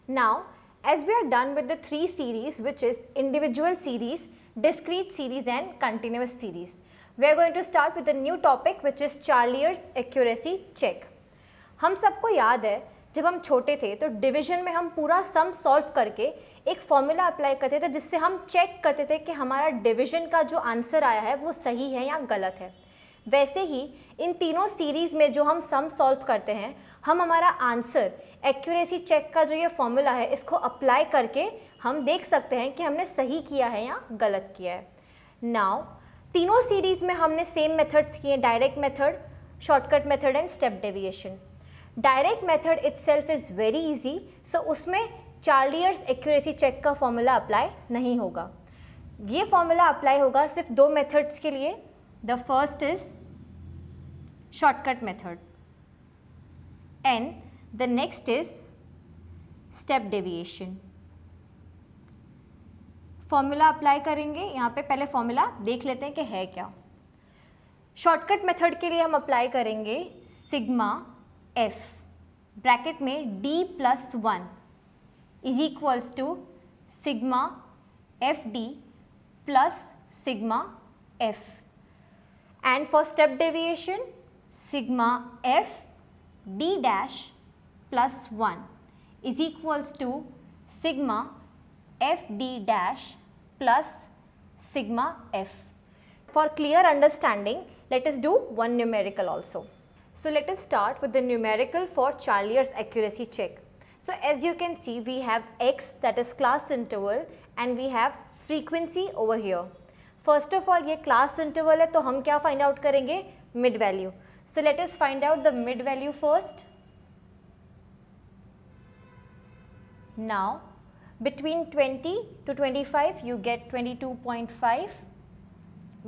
Now, as we are done with the three series, which is individual series, discrete series and continuous series, we are going to start with a new topic which is Charlier's accuracy check. हम सबको याद है जब हम छोटे थे तो division में हम पूरा सम सॉल्व करके एक फॉर्मूला अप्लाई करते थे जिससे हम चेक करते थे कि हमारा डिवीजन का जो आंसर आया है वो सही है या गलत है। वैसे ही इन तीनों सीरीज़ में जो हम सम सॉल्व करते हैं हम हमारा आंसर एक्यूरेसी चेक का जो ये फॉर्मूला है इसको अप्लाई करके हम देख सकते हैं कि हमने सही किया है या गलत किया है। नाउ तीनों सीरीज़ में हमने सेम मेथड्स किए, direct method, shortcut method and step deviation. Direct method itself is very easy, so उसमें चार्लियर्स एक्यूरेसी चेक का फॉर्मूला अप्लाई नहीं होगा। ये फॉर्मूला अप्लाई होगा सिर्फ दो मेथड्स के लिए। The first is shortcut method and the next is step deviation. Formula apply करेंगे, यहाँ पे पहले फॉर्मूला देख लेते हैं कि है क्या। शॉर्टकट मेथड के लिए हम अप्लाई करेंगे सिग्मा एफ ब्रैकेट में d plus 1 is equals to sigma F D plus sigma F, and for step deviation sigma F D dash plus 1 is equals to sigma f d dash plus sigma f. For clear understanding, let us do one numerical also. So let us start with the numerical for Charlier's accuracy check. So as you can see, we have x, that is class interval, and we have frequency over here. First of all, ये class interval है तो हम क्या find out करेंगे? Mid value. So let us find out the mid value first. Now, between 20 to 25 you get 22.5,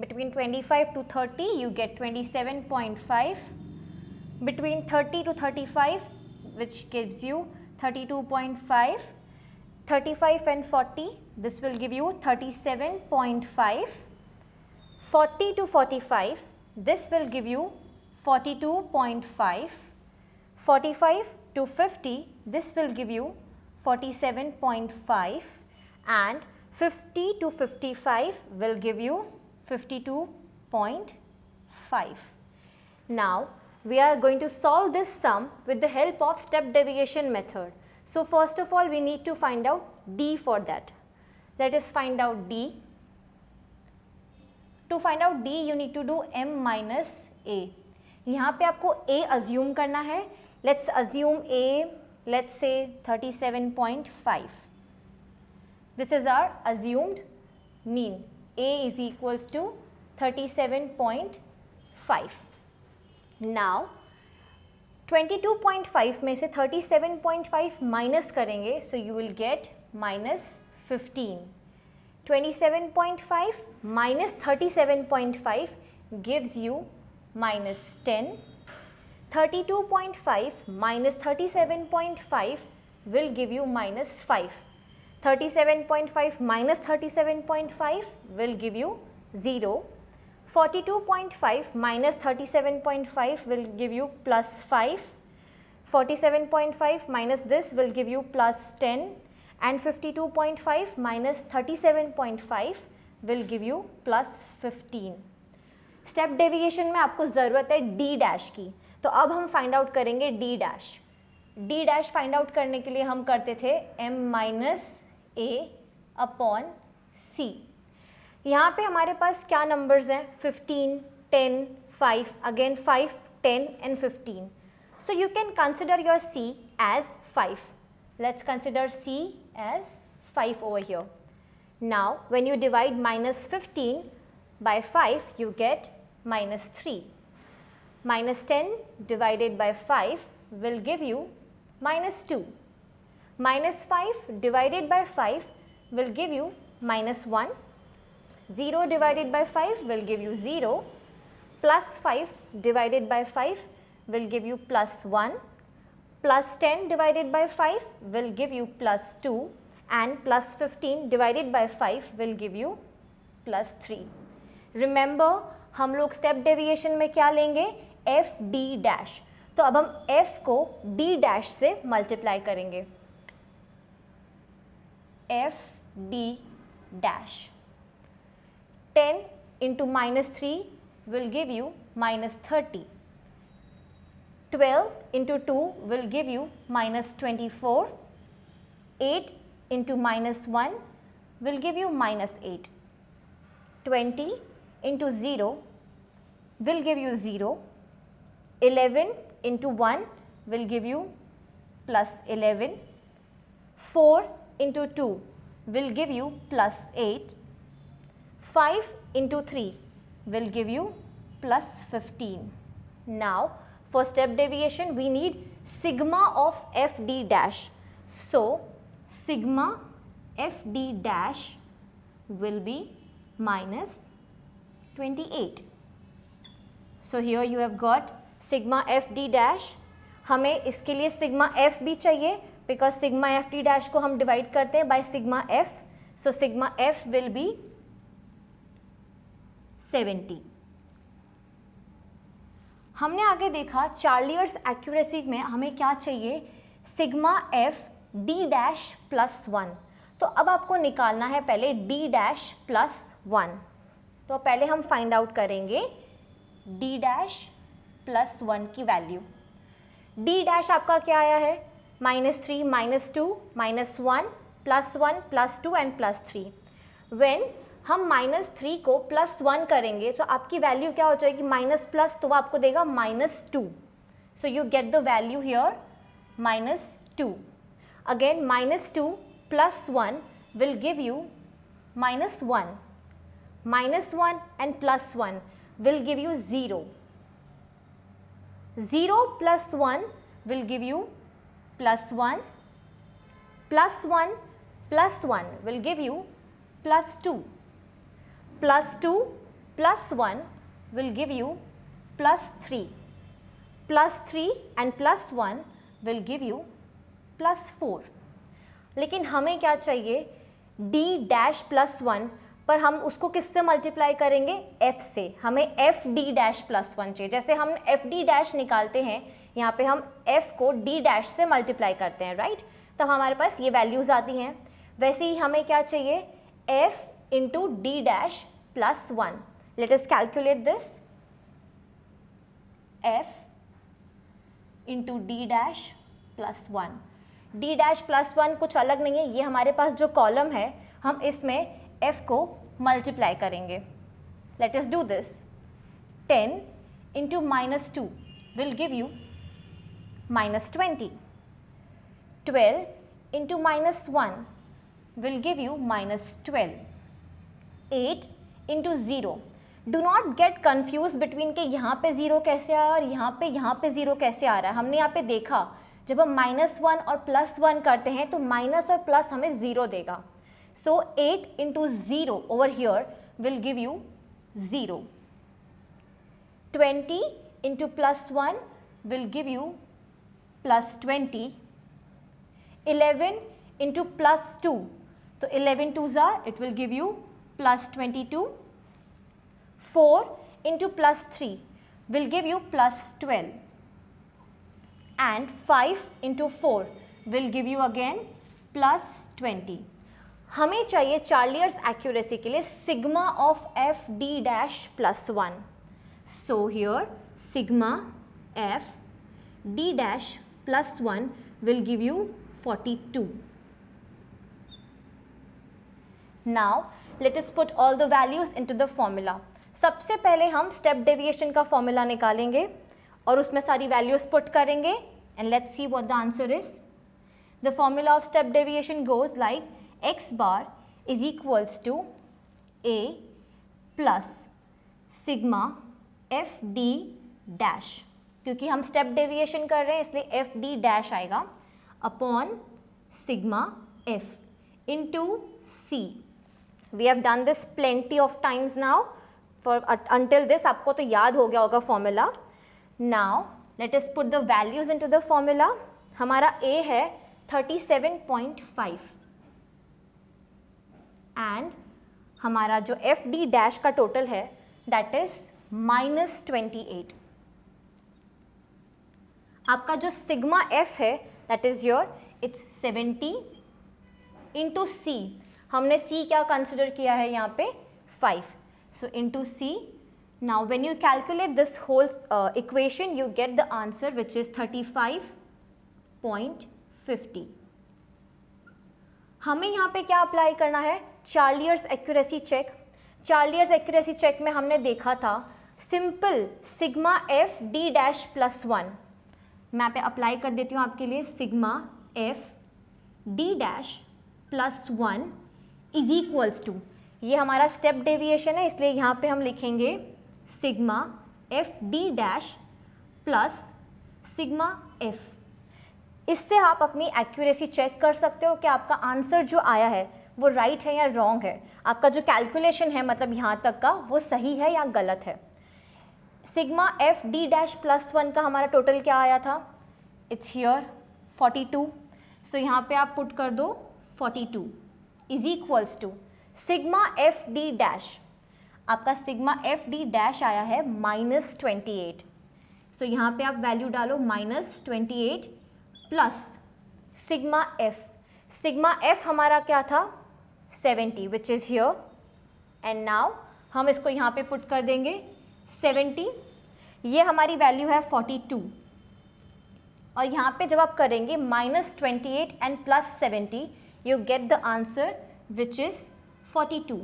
between 25 to 30 you get 27.5, between 30 to 35 which gives you 32.5, 35 and 40 this will give you 37.5, 40 to 45 this will give you 42.5, 45 to 50 this will give you 47.5, and 50 to 55 will give you 52.5. Now we are going to solve this sum with the help of step deviation method. So first of all we need to find out d for that. Let us find out d. To find out d you need to do m minus a. यहाँ पे आपको a assume करना है. Let's assume a, let's say 37.5. This is our assumed mean. A is equals to 37.5. Now 22.5 में से 37.5 minus करेंगे, so you will get minus 15. 27.5 minus 37.5 gives you minus 10. 32.5 minus 37.5 will give you minus 5. 37.5 minus 37.5 will give you 0. 42.5 minus 37.5 will give you plus 5. 47.5 minus this will give you plus 10, and 52.5 minus 37.5 will give you plus 15. Step deviation में आपको ज़रूरत है d dash की, तो अब हम find out करेंगे d dash. d dash find out करने के लिए हम करते थे m minus a upon c। यहाँ पे हमारे पास क्या नंबर्स हैं? 15, 10, 5, again 5, 10 and 15. So you can consider your c as 5. Let's consider c as 5 over here. Now when you divide minus 15 by 5 you get minus 3. Minus 10 divided by 5 will give you minus 2. Minus 5 divided by 5 will give you minus 1. 0 divided by 5 will give you 0. Plus 5 divided by 5 will give you plus 1. Plus 10 divided by 5 will give you plus 2. And plus 15 divided by 5 will give you plus 3. Remember, हम लोग step deviation में क्या लेंगे? F D dash. तो अब हम f को d dash से मल्टीप्लाई करेंगे. F D dash. 10 into -3 will give you -30. 12 into 2 will give you -24. 8 into -1 will give you -8. 20 into 0 will give you 0. 11 into 1 will give you +11. 4 into 2 will give you +8. 5 into 3 will give you +15. Now, for step deviation, we need sigma of f d dash. So, sigma f d dash will be -28. So, here you have got sigma f d dash. हमें इसके लिए sigma f भी चाहिए because sigma f d dash को हम divide करते हैं by sigma f. So, sigma f will be 70. हमने आगे देखा चार्लियर्स एक्यूरेसी में हमें क्या चाहिए, sigma F D dash plus 1. तो अब आपको निकालना है पहले डी डैश प्लस 1. तो पहले हम फाइंड आउट करेंगे डी डैश प्लस 1 की वैल्यू. डी डैश आपका क्या आया है, -3, -2, -1, +1, +2 एंड +3. व्हेन हम -3 को +1 करेंगे तो आपकी वैल्यू क्या हो जाएगी, माइनस प्लस, तो वो आपको देगा -2. So you get the value here -2. Again -2 + 1 will give you -1. -1 and +1 will give you 0. 0 + 1 will give you +1. +1 + 1 will give you +2. +2 + 1 will give you +3. +3 and +1 will give you +4. लेकिन हमें क्या चाहिए, d डैश प्लस 1, पर हम उसको किससे मल्टीप्लाई करेंगे, f से. हमें f d डैश प्लस 1 चाहिए. जैसे हम f d डैश निकालते हैं, यहाँ पे हम f को d डैश से मल्टीप्लाई करते हैं, राइट. तो हमारे पास ये वैल्यूज़ आती हैं. वैसे ही हमें क्या चाहिए, f into D dash plus 1. Let us calculate this. f into D dash plus 1. D dash plus 1 कुछ अलग नहीं है, ये हमारे पास जो कॉलम है हम इसमें f को मल्टीप्लाई करेंगे. Let us do this. 10 into -2 will give you -20. 12 into -1 will give you -12. 8 into 0. Do not get confuse between के यहाँ पे 0 कैसे आया और यहाँ पे 0 कैसे आ रहा है. हमने यहाँ पे देखा जब हम -1 और +1 करते हैं तो माइनस और प्लस हमें 0 देगा. So 8 into 0 over here will give you 0. 20 into +1 will give you +20. 11 into +2, so 11 twos are, it will give you +22. 4 into +3 will give you +12. And 5 into 4 will give you again +20. हमें चाहिए चार्लियर्स accuracy के लिए sigma of F D dash plus 1. So here sigma F D dash plus 1 will give you 42. Now let us put all the values into the formula. सबसे पहले हम step deviation का formula निकालेंगे और उसमें सारी वैल्यूज पुट करेंगे and let's see what the answer is. The formula of step deviation goes like x bar is equals to a plus sigma f d dash. क्योंकि हम स्टेप डेविएशन कर रहे हैं इसलिए f d dash आएगा upon sigma f into c. We have done this plenty of times now. For until this आपको तो याद हो गया होगा formula. Now let us put the values into the formula. हमारा a है 37.5 एंड हमारा जो एफ डी डैश का टोटल है दैट इज -28. आपका जो सिग्मा एफ है that is your it's 70 into C, हमने सी क्या कंसिडर किया है यहाँ पे 5, so into C. Now when you calculate this whole equation you get the answer which is 35.50. हमें यहाँ पे क्या अप्लाई करना है, Charlier's accuracy check. Charlier's accuracy check में हमने देखा था simple sigma F D dash plus 1. मैं पे अप्लाई कर देती हूँ आपके लिए, sigma F D dash plus 1 is equals to, ये हमारा स्टेप डेविएशन है इसलिए यहाँ पे हम लिखेंगे sigma F D dash plus sigma F. इससे आप अपनी एक्यूरेसी चेक कर सकते हो कि आपका आंसर जो आया है वो राइट है या रॉन्ग है, आपका जो कैलकुलेशन है मतलब यहाँ तक का वो सही है या गलत है. Sigma F D dash plus 1 का हमारा टोटल क्या आया था, इट्स हियर 42. सो यहाँ पे आप पुट कर दो 42 is equals to sigma F D dash, आपका सिग्मा एफ डी डैश आया है -28. सो यहाँ पे आप वैल्यू डालो -28 plus sigma F. Sigma F हमारा क्या था 70 which is here, and now हम इसको यहाँ पे पुट कर देंगे 70. ये हमारी वैल्यू है 42 और यहाँ पे जब आप करेंगे -28 and +70 you get the answer which is 42.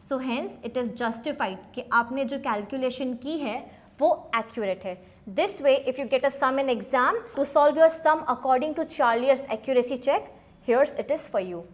So hence it is justified कि आपने जो कैलकुलेशन की है वो एक्यूरेट है. This way, if you get a sum in exam, to solve your sum according to Charlier's accuracy check, here's it is for you.